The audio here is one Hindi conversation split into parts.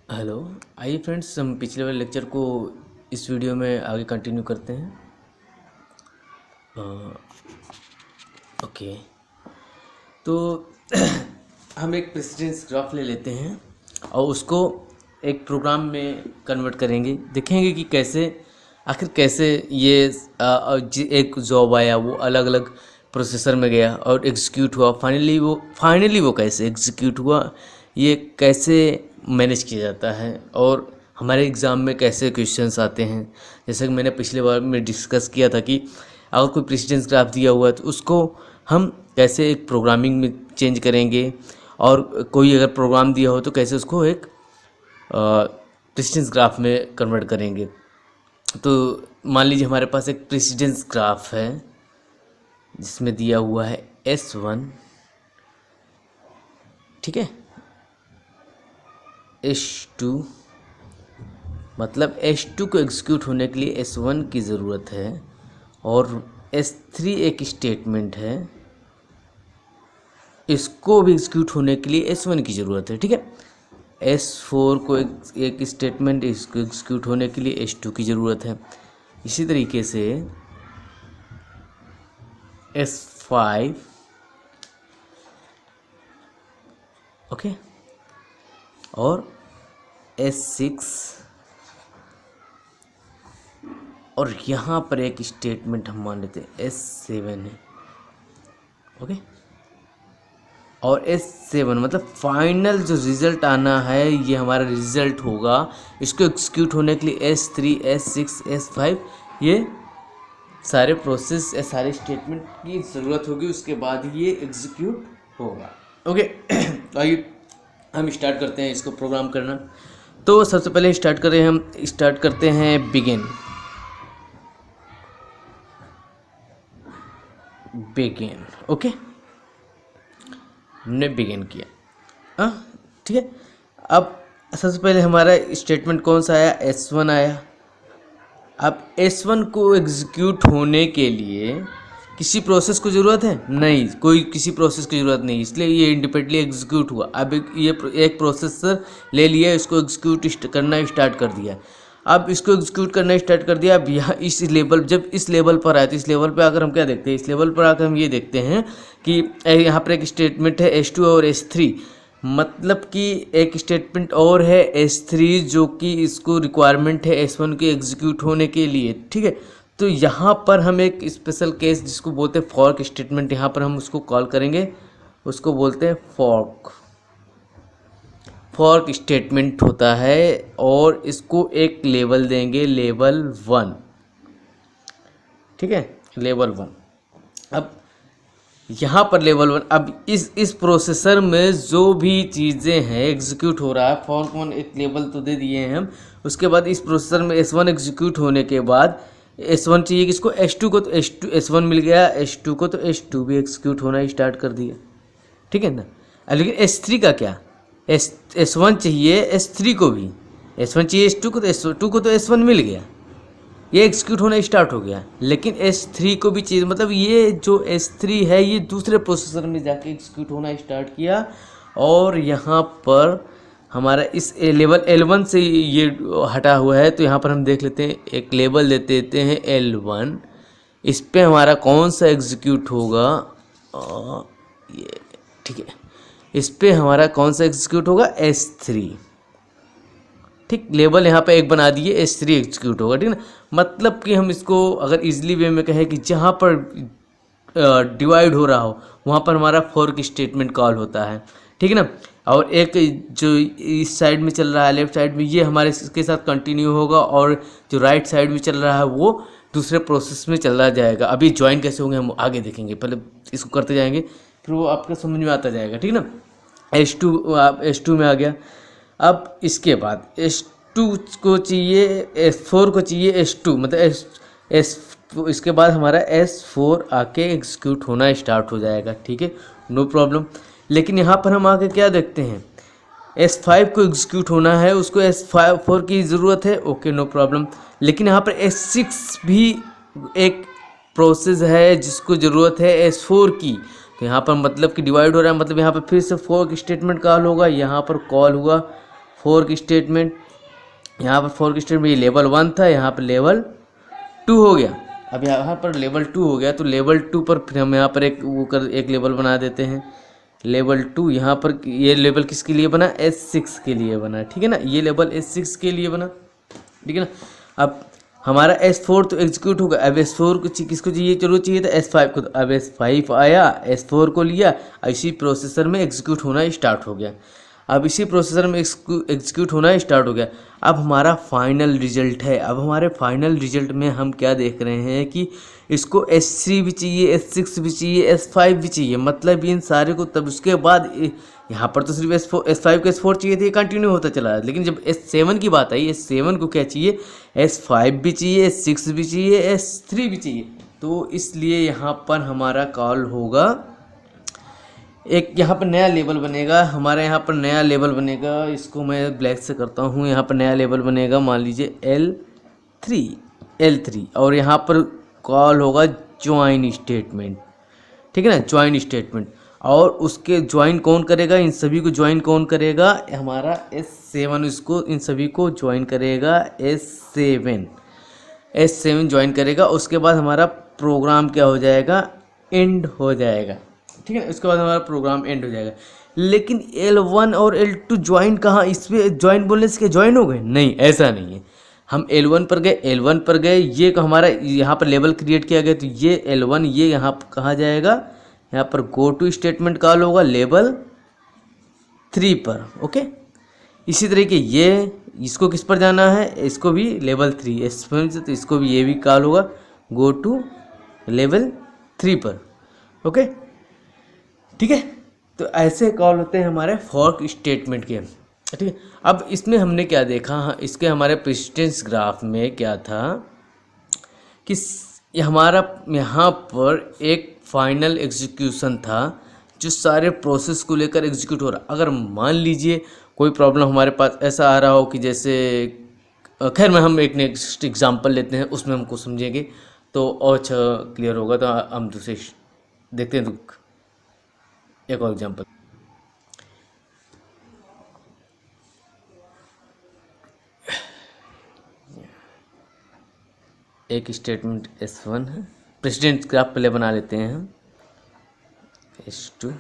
हेलो। आइए फ्रेंड्स, हम पिछले वाले लेक्चर को इस वीडियो में आगे कंटिन्यू करते हैं। ओके, तो हम एक प्रेसिडेंस ग्राफ ले लेते हैं और उसको एक प्रोग्राम में कन्वर्ट करेंगे। देखेंगे कि कैसे ये एक जॉब आया, वो अलग अलग प्रोसेसर में गया और एग्जीक्यूट हुआ। फाइनली वो कैसे एग्जीक्यूट हुआ, ये कैसे मैनेज किया जाता है और हमारे एग्ज़ाम में कैसे क्वेश्चंस आते हैं। जैसे कि मैंने पिछले बार में डिस्कस किया था कि अगर कोई प्रेसिडेंस ग्राफ दिया हुआ है तो उसको हम कैसे एक प्रोग्रामिंग में चेंज करेंगे, और कोई अगर प्रोग्राम दिया हो तो कैसे उसको एक प्रेसिडेंस ग्राफ में कन्वर्ट करेंगे। तो मान लीजिए हमारे पास एक प्रेसिडेंस ग्राफ है जिसमें दिया हुआ है S1, ठीक है, S2, मतलब S2 को एग्जीक्यूट होने के लिए S1 की ज़रूरत है, और S3 एक स्टेटमेंट है, इसको भी एग्जीक्यूट होने के लिए S1 की ज़रूरत है, ठीक है। S4 को एक स्टेटमेंट, इसको एग्जीक्यूट होने के लिए S2 की ज़रूरत है। इसी तरीके से S5, ओके, और S6, और यहाँ पर एक स्टेटमेंट हम मान लेते हैं S7 है, ओके। और S7 मतलब फाइनल जो रिज़ल्ट आना है, ये हमारा रिज़ल्ट होगा। इसको एग्जीक्यूट होने के लिए S3, S6, S5 ये सारे प्रोसेस या सारे स्टेटमेंट की ज़रूरत होगी, उसके बाद ये एग्जीक्यूट होगा, ओके। तो आइए हम स्टार्ट करते हैं इसको प्रोग्राम करना। तो सबसे पहले हम स्टार्ट करते हैं बिगिन, ओके। हमने बिगिन किया, हाँ, ठीक है। अब सबसे पहले हमारा स्टेटमेंट कौन सा आया, S1 आया। अब S1 को एग्जीक्यूट होने के लिए किसी प्रोसेस को ज़रूरत है? नहीं, कोई किसी प्रोसेस की ज़रूरत नहीं, इसलिए ये इंडिपेंडेंटली एग्जीक्यूट हुआ। अब ये एक प्रोसेसर ले लिया, इसको एग्जीक्यूट करना स्टार्ट कर दिया। अब इसको एग्जीक्यूट करना स्टार्ट कर दिया। अब यहाँ जब इस लेवल पर आए तो इस लेवल पर आकर हम क्या देखते हैं, इस लेवल पर आकर हम ये देखते हैं कि यहाँ पर एक स्टेटमेंट है S2 और S3, मतलब कि एक स्टेटमेंट और है S3 जो कि इसको रिक्वायरमेंट है S1 के एग्जीक्यूट होने के लिए, ठीक है। तो यहाँ पर हम एक स्पेशल केस जिसको बोलते हैं फॉर्क स्टेटमेंट, यहाँ पर हम उसको कॉल करेंगे, उसको बोलते हैं फॉर्क स्टेटमेंट होता है, और इसको एक लेवल देंगे, लेवल 1, ठीक है, लेवल 1। अब यहाँ पर लेवल 1, अब इस प्रोसेसर में जो भी चीज़ें हैं एग्जीक्यूट हो रहा है, फॉर्क 1 एक लेवल तो दे दिए हैं हम। उसके बाद इस प्रोसेसर में S1 एग्जीक्यूट होने के बाद S1 चाहिए किसको, S2 को, तो S1 मिल गया, S2 को, तो S2 भी एग्जीक्यूट होना स्टार्ट कर दिया, ठीक है ना। लेकिन S3 का क्या, S1 चाहिए S3 को भी, S1 चाहिए S2 को, तो S2 को तो S1 मिल गया, ये एग्जीक्यूट होना स्टार्ट हो गया। लेकिन S3 को भी चाहिए, मतलब ये जो S3 है ये दूसरे प्रोसेसर में जाके एग्जीक्यूट होना स्टार्ट किया, और यहाँ पर हमारा इस लेवल L1 से ये हटा हुआ है। तो यहाँ पर हम देख लेते हैं, एक लेवल देते हैं L1, इस पे हमारा कौन सा एग्जीक्यूट होगा, ये, ठीक है, इस पे हमारा कौन सा एग्जीक्यूट होगा, S3, ठीक। लेवल यहाँ पे एक बना दिए, S3 एग्जीक्यूट होगा, ठीक ना। मतलब कि हम इसको अगर इजीली वे में कहें कि जहाँ पर डिवाइड हो रहा हो वहाँ पर हमारा फॉर्क स्टेटमेंट कॉल होता है, ठीक है ना। और एक जो इस साइड में चल रहा है, लेफ्ट साइड में, ये हमारे इसके साथ कंटिन्यू होगा, और जो राइट साइड में चल रहा है वो दूसरे प्रोसेस में चला जाएगा। अभी ज्वाइन कैसे होंगे हम आगे देखेंगे, पहले इसको करते जाएंगे, फिर वो आपका समझ में आता जाएगा, ठीक ना। S2 में आ गया। अब इसके बाद S2 को चाहिए, S4 को चाहिए S2, मतलब इसके बाद हमारा S4 आके एग्जीक्यूट होना स्टार्ट हो जाएगा, ठीक है, नो प्रॉब्लम। लेकिन यहाँ पर हम आके क्या देखते हैं, S5 को एग्जीक्यूट होना है, उसको S4 की ज़रूरत है, ओके, नो प्रॉब्लम। लेकिन यहाँ पर S6 भी एक प्रोसेस है जिसको ज़रूरत है S4 की। तो यहाँ पर मतलब कि डिवाइड हो रहा है, मतलब यहाँ पर फिर से फॉर्क स्टेटमेंट कॉल होगा, यहाँ पर कॉल हुआ फोर्क स्टेटमेंट, यहाँ पर फोर्क स्टेटमेंट ये लेवल 1 था, यहाँ पर लेवल 2 हो गया। अब यहाँ पर लेवल 2 हो गया तो लेवल 2 पर फिर हम यहाँ पर एक लेवल बना देते हैं। लेवल 2 यहाँ पर ये लेवल किसके लिए बना, S6 के लिए बना, ठीक है ना, ये लेवल S6 के लिए बना, ठीक है ना। अब हमारा S4 तो एग्जीक्यूट होगा। अब S4 को किसको चाहिए, चलो चाहिए था S5 को। तो अब S5 आया, S4 को लिया, इसी प्रोसेसर में एग्जीक्यूट होना स्टार्ट हो गया। अब इसी प्रोसेसर में एग्जीक्यूट होना स्टार्ट हो गया। अब हमारा फाइनल रिजल्ट है। अब हमारे फाइनल रिजल्ट में हम क्या देख रहे हैं कि इसको S3 भी चाहिए, S6 भी चाहिए, S5 भी चाहिए, मतलब इन सारे को। तब उसके बाद यहाँ पर तो सिर्फ S5 को S4 चाहिए थे, कंटिन्यू होता चला। लेकिन जब S7 की बात आई, S7 को क्या चाहिए, S5 भी चाहिए, S6 भी चाहिए, S3 भी चाहिए। तो इसलिए यहाँ पर हमारा कॉल होगा, एक यहाँ पर नया लेवल बनेगा, हमारे यहाँ पर नया लेवल बनेगा। इसको मैं ब्लैक से करता हूँ। यहाँ पर नया लेवल बनेगा, मान लीजिए L3, और यहाँ पर कॉल होगा ज्वाइन स्टेटमेंट, ठीक है ना, ज्वाइन स्टेटमेंट। और उसके ज्वाइन कौन करेगा, इन सभी को ज्वाइन कौन करेगा, हमारा S7, इसको इन सभी को ज्वाइन करेगा S7 ज्वाइन करेगा। उसके बाद हमारा प्रोग्राम क्या हो जाएगा, एंड हो जाएगा, ठीक है। उसके बाद हमारा प्रोग्राम एंड हो जाएगा। लेकिन L1 और L2 ज्वाइन कहाँ, इस पर ज्वाइन बोलने से क्या ज्वाइन हो गए, नहीं, ऐसा नहीं है। हम L1 पर गए, ये हमारा यहाँ पर लेवल क्रिएट किया गया, तो ये L1 ये यहाँ पर कहाँ जाएगा, यहाँ पर गो टू स्टेटमेंट कॉल होगा लेवल 3 पर, ओके। इसी तरीके ये इसको किस पर जाना है, इसको भी लेवल 3 S7 से, तो इसको भी ये भी कॉल होगा गो टू लेवल 3 पर, ओके, ठीक है। तो ऐसे कॉल होते हैं हमारे फॉर्क स्टेटमेंट के, ठीक है। अब इसमें हमने क्या देखा, इसके हमारे प्रेसिडेंस ग्राफ में क्या था कि हमारा यहाँ पर एक फाइनल एग्जीक्यूशन था जो सारे प्रोसेस को लेकर एग्जीक्यूट हो रहा। अगर मान लीजिए कोई प्रॉब्लम हमारे पास ऐसा आ रहा हो कि जैसे, खैर मैं हम एक नेक्स्ट एग्जांपल लेते हैं, उसमें हमको समझेंगे तो और अच्छा क्लियर होगा। तो हम दूसरे देखते हैं, तो एक और एग्जांपल, एक स्टेटमेंट S1 है, प्रेसिडेंट ग्राफ पहले बना लेते हैं हम, S2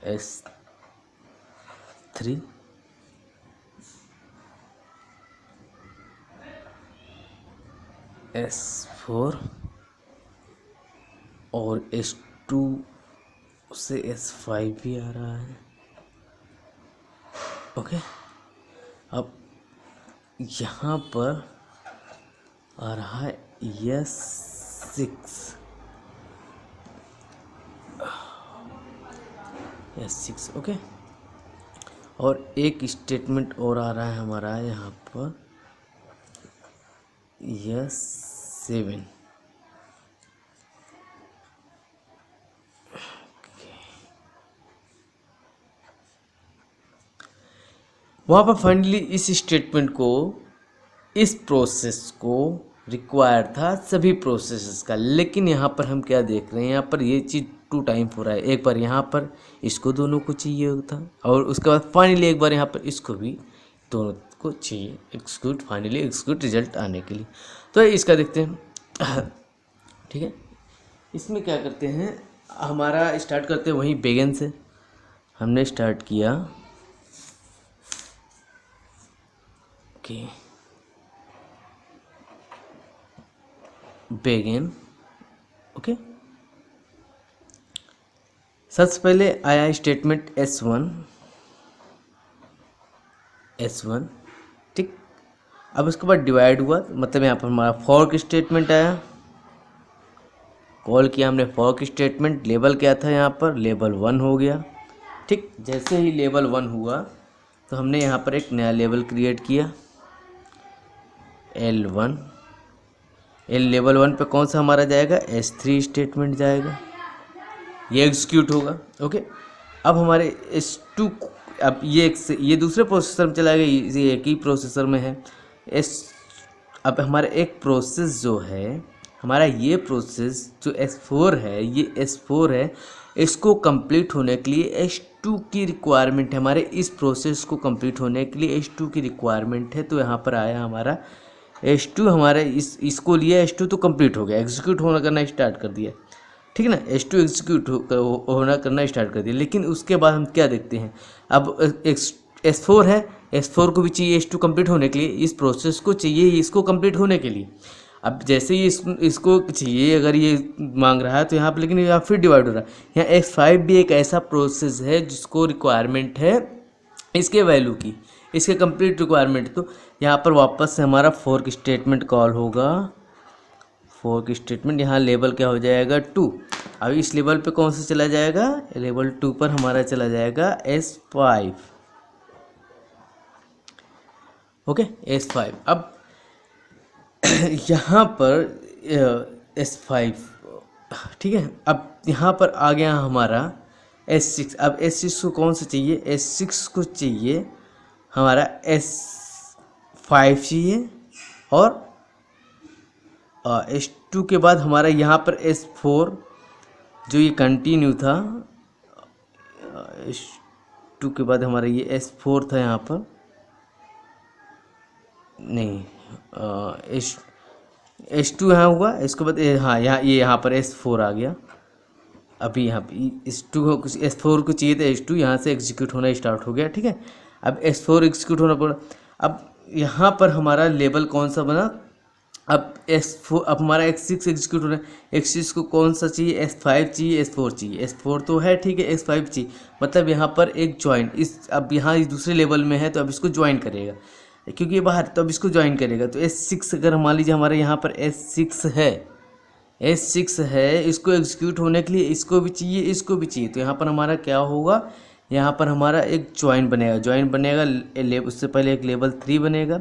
S3 S4 और S2 से S5 भी आ रहा है, ओके। अब यहाँ पर आ रहा है S6, ओके। और एक स्टेटमेंट और आ रहा है हमारा यहाँ पर S7, वहाँ पर फाइनली इस स्टेटमेंट को, इस प्रोसेस को रिक्वायर था सभी प्रोसेसेस का। लेकिन यहाँ पर हम क्या देख रहे हैं, यहाँ पर ये चीज़ 2 टाइम हो रहा है। एक बार यहाँ पर इसको दोनों को चाहिए था, और उसके बाद फाइनली एक बार यहाँ पर इसको भी दोनों को चाहिए एग्जीक्यूट, फाइनली एग्जीक्यूट रिजल्ट आने के लिए। तो इसका देखते हैं, ठीक है। इसमें क्या करते हैं, हमारा स्टार्ट करते हैं वहीं बिगिन से। हमने स्टार्ट किया, ओके, बिगिन, ओके। सबसे पहले आया स्टेटमेंट S1, ठीक। अब उसके बाद डिवाइड हुआ, मतलब यहाँ पर हमारा फॉर्क स्टेटमेंट आया, कॉल किया हमने फॉर्क स्टेटमेंट। लेवल क्या था, यहाँ पर लेवल 1 हो गया, ठीक। जैसे ही लेवल 1 हुआ तो हमने यहाँ पर एक नया लेवल क्रिएट किया, L1। लेवल 1 पे कौन सा हमारा जाएगा, S3 स्टेटमेंट जाएगा, ये एग्जीक्यूट होगा, ओके। अब हमारे S2, अब ये दूसरे प्रोसेसर में चला गया, ये एक ही प्रोसेसर में है। अब हमारा एक प्रोसेस जो है, हमारा ये प्रोसेस जो S4 है, ये S4 है, इसको कंप्लीट होने के लिए S2 H2 की रिक्वायरमेंट है हमारे इस प्रोसेस को कंप्लीट होने के लिए, H2 की रिक्वायरमेंट है। तो यहाँ पर आया हमारा H2, हमारे इसको लिया, H2 तो कंप्लीट हो गया, एग्जीक्यूट होना करना स्टार्ट कर दिया, ठीक है ना। H2 एग्जीक्यूट होना करना स्टार्ट कर दिया। लेकिन उसके बाद हम क्या देखते हैं, अब S4 है, S4 को भी चाहिए H2 कंप्लीट होने के लिए, इस प्रोसेस को चाहिए इसको कंप्लीट होने के लिए। अब जैसे ही इसको चाहिए, अगर ये मांग रहा है तो यहाँ पर, लेकिन यहाँ फिर डिवाइड हो रहा है। यहाँ X5 भी एक ऐसा प्रोसेस है जिसको रिक्वायरमेंट है इसके वैल्यू की, इसके कंप्लीट रिक्वायरमेंट। तो यहाँ पर वापस से हमारा फोर्क स्टेटमेंट कॉल होगा, फोर्क स्टेटमेंट, यहाँ लेवल क्या हो जाएगा 2। अब इस लेवल पे कौन सा चला जाएगा, लेवल 2 पर हमारा चला जाएगा S5, ओके S5। अब यहाँ पर S5, ठीक है। अब यहाँ पर आ गया हमारा S6। अब S6 को कौन सा चाहिए, S6 को चाहिए हमारा S5 चाहिए, और S2 के बाद हमारा यहाँ पर S4 जो ये कंटिन्यू था, S2 के बाद हमारा ये S4 था यहाँ पर, नहीं S2 यहाँ हुआ, इसके बाद हाँ यहाँ ये यहाँ पर S4 आ गया। अभी यहाँ पे S2 को कुछ S4 को चाहिए, तो S2 यहाँ से एग्जीक्यूट होना स्टार्ट हो गया, ठीक है। अब S4 एग्जीक्यूट होना पड़ा। अब यहाँ पर हमारा लेवल कौन सा बना, अब S4, अब हमारा X6 एग्जीक्यूट हो रहा है। X6 को कौन सा चाहिए, S5 चाहिए, S4 चाहिए, S4 तो है, ठीक है, S5 चाहिए। मतलब यहाँ पर एक ज्वाइन, इस अब यहाँ इस दूसरे लेवल में है तो अब इसको ज्वाइन करेगा, क्योंकि ये बाहर, तो अब इसको ज्वाइन करेगा। तो S6 अगर मान लीजिए हमारे यहाँ पर S6 है, S6 है, इसको एग्जीक्यूट होने के लिए इसको भी चाहिए, इसको भी चाहिए। तो यहाँ पर हमारा क्या होगा, यहाँ पर हमारा एक ज्वाइन बनेगा, ज्वाइन बनेगा, उससे पहले एक लेवल 3 बनेगा,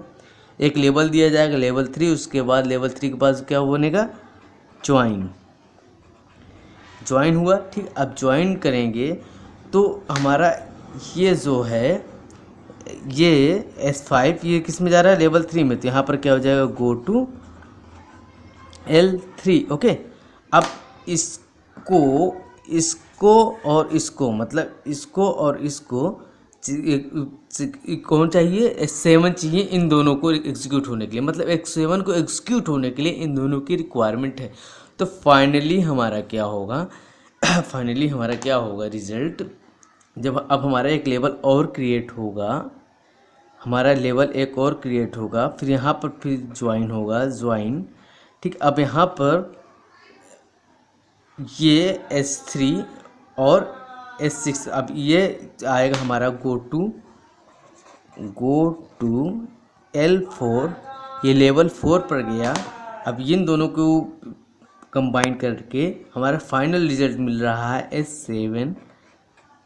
एक लेवल दिया जाएगा लेवल 3, उसके बाद लेवल 3 के पास क्या बनेगा, ज्वाइन, ज्वाइन हुआ, ठीक। अब ज्वाइन करेंगे तो हमारा ये जो है ये S5 ये किस में जा रहा है, लेवल 3 में। तो यहाँ पर क्या हो जाएगा, गो टू L3, ओके। अब इसको और इसको, मतलब इसको और इसको कौन चाहिए, S7 चाहिए इन दोनों को एग्जीक्यूट होने के लिए, मतलब X7 को एग्जीक्यूट होने के लिए इन दोनों की रिक्वायरमेंट है। तो फाइनली हमारा क्या होगा, फाइनली हमारा क्या होगा रिजल्ट, जब अब हमारा एक लेवल और क्रिएट होगा, हमारा लेवल एक और क्रिएट होगा, फिर यहाँ पर फिर ज्वाइन होगा, ज्वाइन, ठीक। अब यहाँ पर ये S3 और S6, अब ये आएगा हमारा गो टू L4, ये लेवल 4 पर गया। अब इन दोनों को कंबाइन करके हमारा फाइनल रिजल्ट मिल रहा है S7,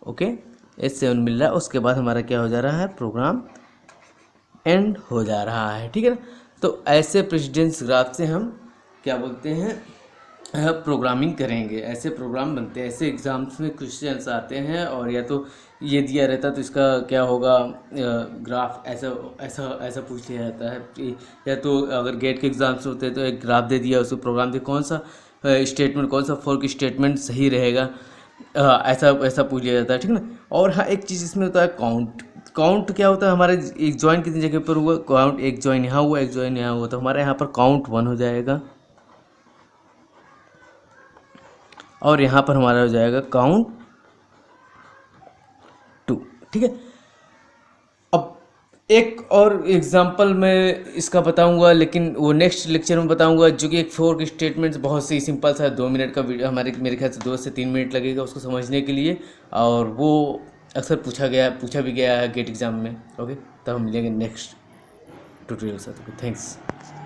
ओके, S7 मिल रहा है। उसके बाद हमारा क्या हो जा रहा है, प्रोग्राम एंड हो जा रहा है, ठीक है ना। तो ऐसे प्रेसिडेंस ग्राफ से हम क्या बोलते हैं, प्रोग्रामिंग करेंगे, ऐसे प्रोग्राम बनते हैं, ऐसे एग्जाम्स में क्वेश्चंस आते हैं। और या तो ये दिया रहता तो इसका क्या होगा, ग्राफ ऐसा ऐसा ऐसा पूछ लिया जाता है, या तो अगर गेट के एग्जाम्स होते हैं तो एक ग्राफ दे दिया, उसको प्रोग्राम दे, कौन सा स्टेटमेंट, कौन सा फोर्क स्टेटमेंट सही रहेगा, ऐसा ऐसा पूछ लिया जाता है, ठीक ना। और हाँ, एक चीज़ इसमें होता है काउंट। काउंट क्या होता है, हमारे एक ज्वाइन कितनी जगह पर हुआ, काउंट, एक ज्वाइन यहाँ हुआ, एक ज्वाइन यहाँ हुआ, तो हमारे यहाँ पर काउंट 1 हो जाएगा, और यहाँ पर हमारा हो जाएगा काउंट 2, ठीक है। अब एक और एग्जांपल मैं इसका बताऊंगा, लेकिन वो नेक्स्ट लेक्चर में बताऊंगा, जो कि एक फोर्क स्टेटमेंट बहुत ही सिंपल सा 2 मिनट का वीडियो, मेरे ख्याल से 2 से 3 मिनट लगेगा उसको समझने के लिए, और वो अक्सर पूछा भी गया है गेट एग्ज़ाम में, ओके। तब हम मिलेंगे नेक्स्ट ट्यूटोरियल के साथ, थैंक्स।